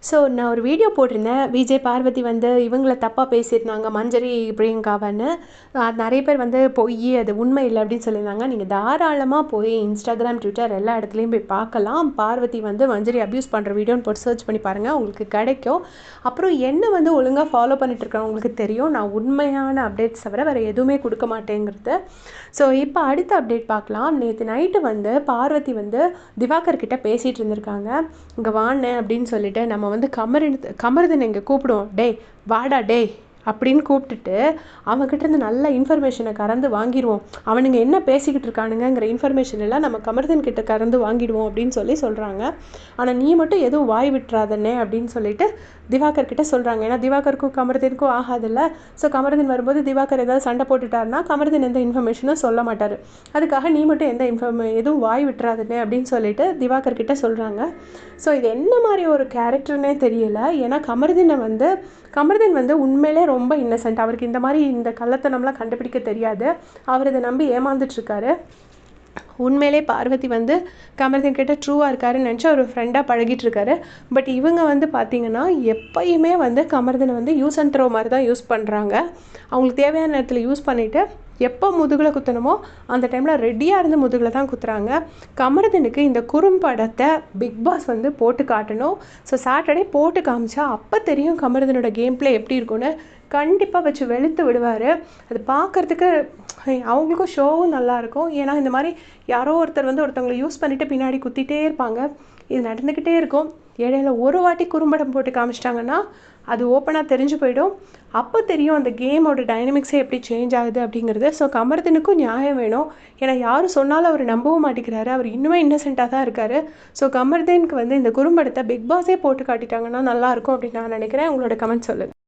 So நான் ஒரு video போட்டிருந்தேன். விஜய், பார்வதி வந்து இவங்கள தப்பாக பேசியிருந்தாங்க, மஞ்சரி பிரியங்காவன்னு. நிறைய பேர் வந்து பொய், அது உண்மை இல்லை அப்படின்னு சொல்லியிருந்தாங்க. நீங்கள் தாராளமாக போய் இன்ஸ்டாகிராம், ட்விட்டர் எல்லா இடத்துலையும் போய் பார்க்கலாம். பார்வதி வந்து மஞ்சரி அப்யூஸ் பண்ணுற வீடியோன்னு போட்டு சர்ச் பண்ணி பாருங்கள், உங்களுக்கு கிடைக்கும். அப்புறம் என்ன வந்து ஒழுங்காக ஃபாலோ பண்ணிட்டு இருக்கவங்களுக்கு தெரியும், நான் உண்மையான அப்டேட்ஸ் தவிர வேறு எதுவுமே கொடுக்க மாட்டேங்கிறது. ஸோ இப்போ அடுத்த அப்டேட் பார்க்கலாம். நேற்று நைட்டு வந்து பார்வதி வந்து திவாகர் கிட்ட பேசிகிட்டு இருந்திருக்காங்க. இங்கே வாண்ணே அப்படின்னு சொல்லிட்டு, நம்ம வந்து கமருதன் இங்கே கூப்பிடுவோம், டேய் வாடா டேய் அப்படின்னு கூப்பிட்டுட்டு அவங்ககிட்ட இருந்து நல்ல இன்ஃபர்மேஷனை கறந்து வாங்கிடுவோம். அவனுங்க என்ன பேசிக்கிட்டு இருக்கானுங்கிற இன்ஃபர்மேஷன் எல்லாம் நம்ம கமருதன் கிட்ட கறந்து வாங்கிடுவோம் அப்படின்னு சொல்கிறாங்க. ஆனால் நீ மட்டும் எதுவும் வாய் விட்டுறாதண்ணே அப்படின்னு சொல்லிட்டு திவாகர் கிட்ட சொல்கிறாங்க. ஏன்னா திவாகருக்கும் கமருதனுக்கும் ஆகாதில்ல. ஸோ கமருதன் வரும்போது திவாகர் ஏதாவது சண்டை போட்டுட்டாருன்னா கமருதன் எந்த இன்ஃபர்மேஷனும் சொல்ல மாட்டார். அதுக்காக நீ மட்டும் எதுவும் வாய் விட்டுறாதண்ணே அப்படின்னு சொல்லிட்டு திவாகர் கிட்ட சொல்கிறாங்க. ஸோ இது என்ன மாதிரி ஒரு கேரக்டர்னே தெரியல. ஏன்னா கமருதன் வந்து உண்மையிலே ரொம்ப இன்னசென்ட். அவருக்கு இந்த மாதிரி இந்த கள்ளத்தனம்லாம் கண்டுபிடிக்க தெரியாது. அவர் இதை நம்பி ஏமாந்துட்டுருக்காரு. உண்மையிலே பார்வதி வந்து கமருதன் கிட்ட ட்ரூவாக இருக்காருன்னு நினச்சி ஒரு ஃப்ரெண்டாக பழகிட்டு இருக்காரு. பட் இவங்க வந்து பார்த்திங்கன்னா எப்பயுமே வந்து கமருதனை வந்து யூஸ் அண்ட் த்ரோ மாதிரி தான் யூஸ் பண்ணுறாங்க. அவங்களுக்கு தேவையான நேரத்தில் யூஸ் பண்ணிவிட்டு எப்போ முதுகில் குத்தணுமோ அந்த டைமில் ரெடியாக இருந்து முதுகில் தான் குத்துறாங்க. கமருதனுக்கு இந்த குறும்படத்தை பிக் பாஸ் வந்து போட்டு காட்டணும். ஸோ சாட்டர்டே போட்டு காமிச்சா அப்போ தெரியும் கமருதனோட கேம் பிளே எப்படி இருக்குன்னு. கண்டிப்பாக வச்சு வெளுத்து விடுவார். அது பார்க்குறதுக்கு அவங்களுக்கும் ஷோவும் நல்லாயிருக்கும். ஏன்னா இந்த மாதிரி யாரோ ஒருத்தர் வந்து ஒருத்தவங்களை யூஸ் பண்ணிவிட்டு பின்னாடி குத்திகிட்டே இருப்பாங்க. இது நடந்துக்கிட்டே இருக்கும். இடையில ஒரு வாட்டி குறும்படம் போட்டு காமிச்சிட்டாங்கன்னா அது ஓப்பனாக தெரிஞ்சு போயிடும். அப்போ தெரியும் அந்த கேமோட டைனமிக்ஸே எப்படி சேஞ்ச் ஆகுது அப்படிங்கிறது. ஸோ கமருதனுக்கும் நியாயம் வேணும். ஏன்னா யாரும் சொன்னாலும் அவர் நம்பவும் மாட்டேங்கிறாரு. அவர் இன்னுமே இன்னசென்ட்டாக தான் இருக்கார். ஸோ கமருதனுக்கு வந்து இந்த குறும்படத்தை பிக் பாஸே போட்டு காட்டிட்டாங்கன்னா நல்லாயிருக்கும் அப்படின்னு நான் நினைக்கிறேன். உங்களோட கமெண்ட் சொல்லுங்கள்.